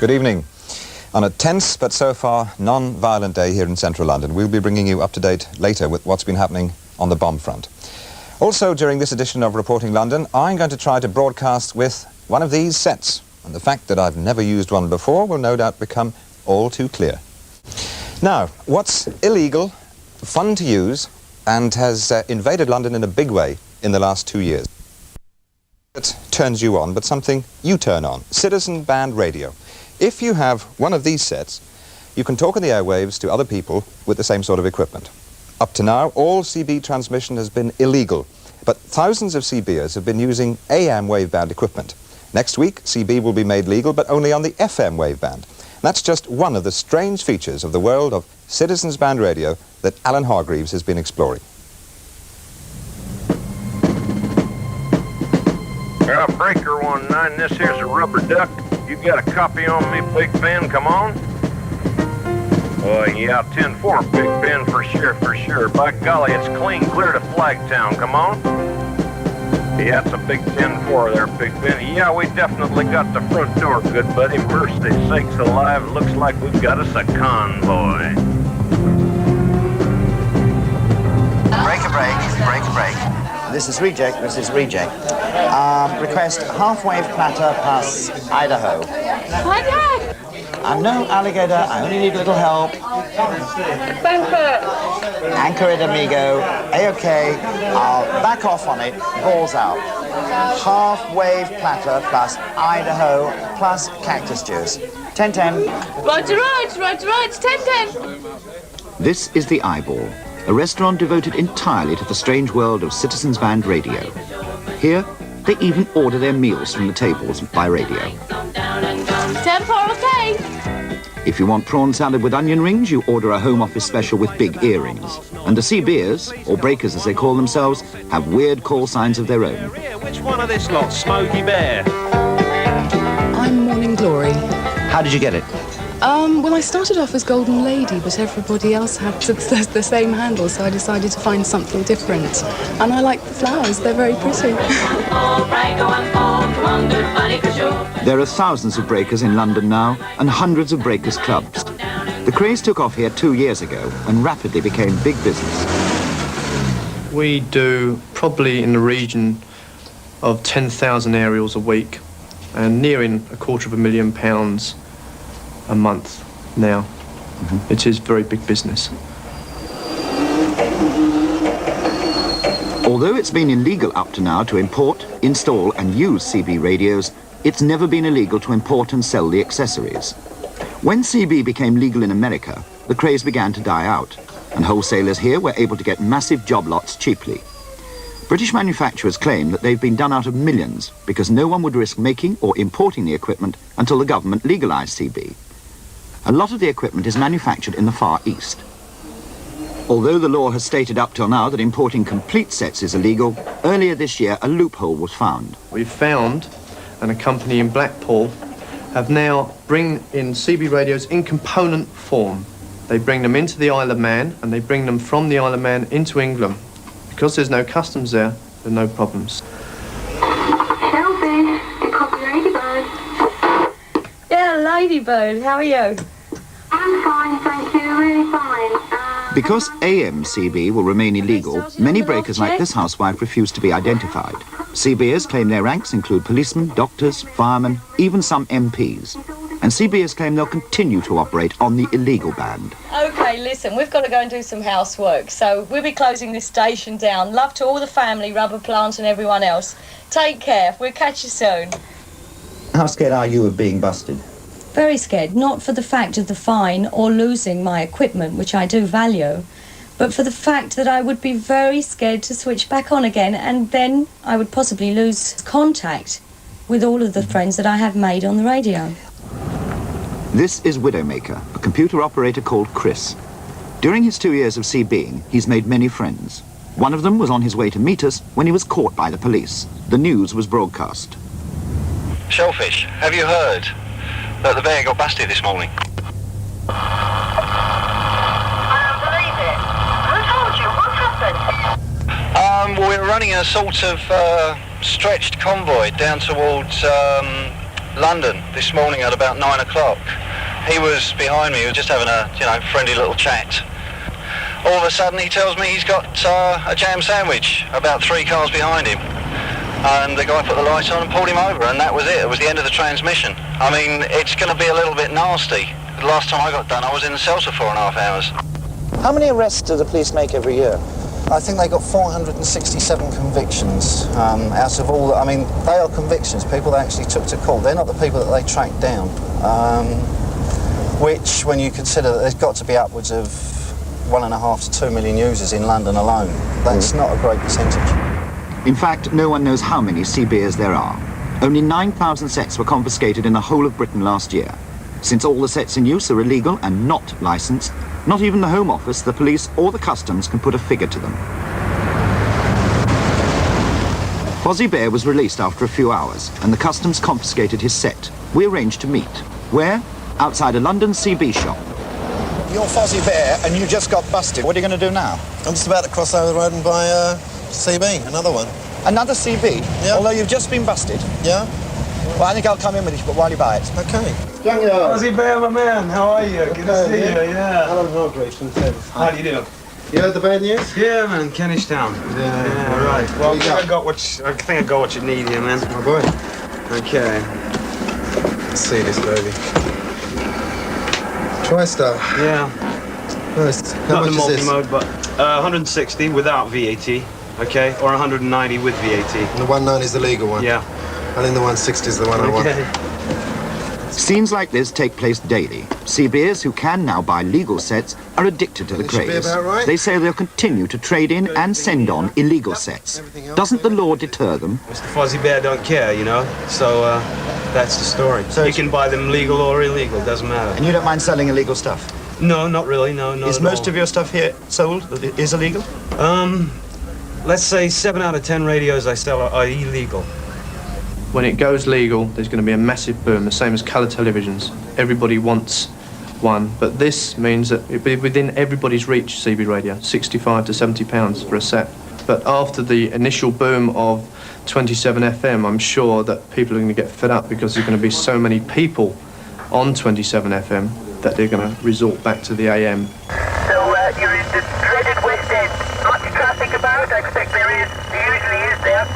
Good evening. On a tense but so far non-violent day here in central London, we'll be bringing you up to date later with what's been happening on the bomb front. Also during this edition of Reporting London, I'm going to try to broadcast with one of these sets, and the fact that I've never used one before will no doubt become all too clear. Now, what's illegal, fun to use, and has invaded London in a big way in the last 2 years? It turns you on, but something you turn on. Citizen Band Radio. If you have one of these sets, you can talk on the airwaves to other people with the same sort of equipment. Up to now, all CB transmission has been illegal, but thousands of CBers have been using AM waveband equipment. Next week, CB will be made legal, but only on the FM waveband. That's just one of the strange features of the world of Citizens Band Radio that Alan Hargreaves has been exploring. Breaker 19, this here's a rubber duck. You got a copy on me, Big Ben, come on. Yeah, 10-4, Big Ben, for sure. By golly, it's clean clear to Flagtown, come on. Yeah, it's a big 10-4 there, Big Ben. Yeah, we definitely got the front door, good buddy. Mercy sakes alive, looks like we've got us a convoy. Break. This is Reject. Request half-wave platter plus Idaho. Idaho! I'm no alligator, I only need a little help. Anchor it, amigo. A-OK. I'll back off on it. Balls out. Half-wave platter plus Idaho plus cactus juice. 10-10. Roger, 10-10. This is The Eyeball, a restaurant devoted entirely to the strange world of Citizens Band Radio. Here, they even order their meals from the tables by radio. 10-4, okay. If you want prawn salad with onion rings, you order a Home Office special with big earrings. And the CBers, or breakers as they call themselves, have weird call signs of their own. Which one of this lot, Smokey Bear? I'm Morning Glory. How did you get it? Well, I started off as Golden Lady, but everybody else had the same handle, so I decided to find something different. And I like the flowers, they're very pretty. There are thousands of breakers in London now, and hundreds of breakers clubs. The craze took off here 2 years ago, and rapidly became big business. We do probably in the region of 10,000 aerials a week, and nearing £250,000 a month now. It is very big business. Although it's been illegal up to now to import, install and use CB radios, it's never been illegal to import and sell the accessories. When CB became legal in America, the craze began to die out, and wholesalers here were able to get massive job lots cheaply. British manufacturers claim that they've been done out of millions because no one would risk making or importing the equipment until the government legalized CB. A lot of the equipment is manufactured in the Far East. Although the law has stated up till now that importing complete sets is illegal, earlier this year a loophole was found. We've found, and a company in Blackpool have now bring in CB radios in component form. They bring them into the Isle of Man, and they bring them from the Isle of Man into England. Because there's no customs there are no problems. Shelby, you copy Ladybird. Yeah, Ladybird, how are you? I'm fine, thank you, really fine. Because AM CB will remain illegal, many breakers like this housewife refuse to be identified. CBers claim their ranks include policemen, doctors, firemen, even some MPs. And CBers claim they'll continue to operate on the illegal band. OK, listen, we've got to go and do some housework, so we'll be closing this station down. Love to all the family, rubber plant and everyone else. Take care, we'll catch you soon. How scared are you of being busted? Very scared, not for the fact of the fine or losing my equipment, which I do value, but for the fact that I would be very scared to switch back on again, and then I would possibly lose contact with all of the friends that I have made on the radio. This is Widowmaker, a computer operator called Chris. During his 2 years of CBing, he's made many friends. One of them was on his way to meet us when he was caught by the police. The news was broadcast. Shellfish, have you heard that the bear got busted this morning? I don't believe it. Who told you? What happened? Well, we were running a sort of stretched convoy down towards London this morning at about 9 o'clock. He was behind me, he was just having a, friendly little chat. All of a sudden he tells me he's got a jam sandwich about 3 cars behind him. And the guy put the light on and pulled him over, and that was it. It was the end of the transmission. I mean, it's going to be a little bit nasty. The last time I got done, I was in the cell for 4.5 hours. How many arrests do the police make every year? I think they got 467 convictions out of all. I mean, they are convictions, people they actually took to court. They're not the people that they tracked down. Which, when you consider that there's got to be upwards of 1.5 to 2 million users in London alone, that's not a great percentage. In fact, no one knows how many CBers there are. Only 9,000 sets were confiscated in the whole of Britain last year. Since all the sets in use are illegal and not licensed, not even the Home Office, the police or the customs can put a figure to them. Fozzie Bear was released after a few hours and the customs confiscated his set. We arranged to meet. Where? Outside a London CB shop. You're Fozzie Bear and you just got busted. What are you going to do now? I'm just about to cross over the road and buy a CB, another one. Another CB? Yeah. Although you've just been busted? Yeah. Well, I think I'll come in with you, but while you buy it. Okay. Fozzie Bear, my man, how are you? Good to see you, yeah. Alan Hargreaves from Thames. How do you do? You heard the bad news? Yeah, man, Kentish Town. Yeah, right. Well, I think I got what you need here, man. My boy. Okay. Let's see this, baby. TriStar. Yeah. Nice. How Not much the is this? multi-mode, but 160 without VAT, okay? Or 190 with VAT. And the 190 is the legal one? Yeah. I think the 160 is the one I want. Scenes like this take place daily. CBers who can now buy legal sets are addicted to the This should be craze. about right. They say they'll continue to trade in and send on illegal sets. Doesn't the law deter them? Mr. Fozzie Bear don't care, you know? So, that's the story. So you can buy them legal or illegal, doesn't matter. And you don't mind selling illegal stuff? No, not really, no, not Is at most all. of your stuff here sold that is illegal? Let's say 7 out of 10 radios I sell are illegal. When it goes legal, there's going to be a massive boom, the same as colour televisions. Everybody wants one, but this means that it'll be within everybody's reach, CB radio, 65 to 70 pounds for a set. But after the initial boom of 27 FM, I'm sure that people are going to get fed up because there's going to be so many people on 27 FM that they're going to resort back to the AM. So you're in the dreaded West End. Much traffic about? I expect there is. There usually is there.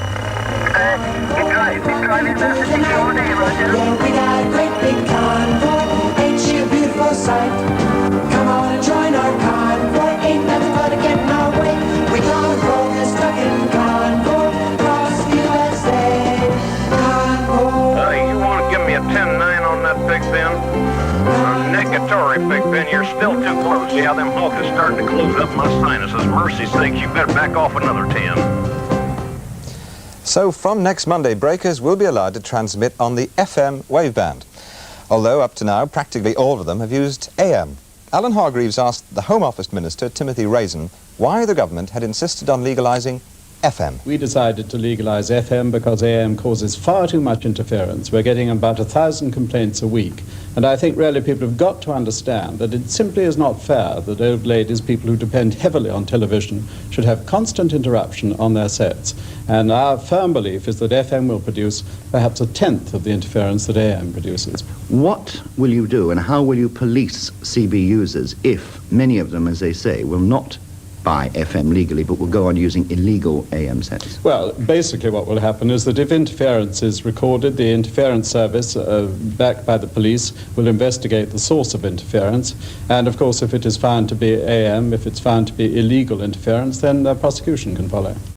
Been driving about the city all day, Roger. Yeah, we got a great big convoy. Ain't she a beautiful sight? Come on and join our convoy. Ain't nothing but a getting our way. We gonna roll this trucking convoy across the USA. Convoy. You want to give me a 10-9 on that Big Ben? Negatory, Big Ben, you're still too close. Yeah, them hawks is starting to close up my sinuses. Mercy's sake, you better back off another 10. So from next Monday, breakers will be allowed to transmit on the FM waveband, although up to now practically all of them have used AM. Alan Hargreaves asked the Home Office Minister, Timothy Raisin, why the government had insisted on legalising FM. We decided to legalise FM because AM causes far too much interference. We're getting about 1,000 complaints a week. And I think really people have got to understand that it simply is not fair that old ladies, people who depend heavily on television, should have constant interruption on their sets. And our firm belief is that FM will produce perhaps 1/10 of the interference that AM produces. What will you do and how will you police CB users if many of them, as they say, will not buy FM legally but will go on using illegal AM sets? Well, basically what will happen is that if interference is recorded, the interference service, backed by the police, will investigate the source of interference. And of course, if it is found to be AM, if it's found to be illegal interference, then prosecution can follow.